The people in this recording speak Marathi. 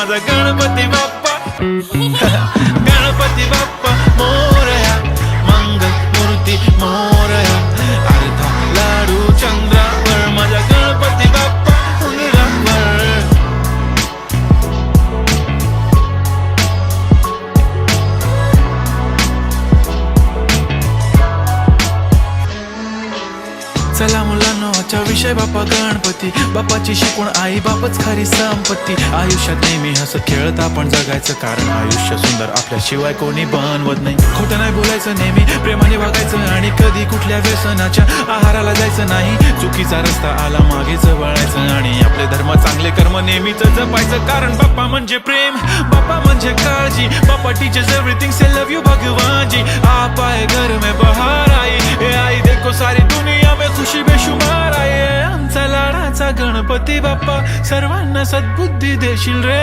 माझा गणपती बाप्पा गणपती बाप्पा मोरया, मंगल मूर्ती मोरया, अर्धा लाडू चंद्रावर माझा गणपती बाप्पा उंदरावर. चला मुलांनो, आजचा विषय बाप्पा गणपती. बाप्पाची शिकवण आई बापच खरी संपत्ती. आयुष्यात नेहमी हसत खेळत आपण जगायचं, कारण आयुष्य सुंदर आपल्याशिवाय कोणी बनवत नाही. खोटं नाही बोलायचं, नेहमी प्रेमाने वागायचं आणि कधी कुठल्या व्यसनाच्या आहाराला जायचं नाही. चुकीचा रस्ता आला मागेच वळायचं आणि आपले धर्म चांगले कर्म नेहमीच जपायचं, कारण बाप्पा म्हणजे प्रेम, बाप्पा म्हणजे काळजी. Bappa teachers everything, say love you भगवान जी. आप आए घर में बहार आई, ए आई देखो सारी दुनिया में खुशी बेशुमार आहे. आमचा लाडाचा गणपती बाप्पा सर्वांना सद्बुद्धी देशील रे.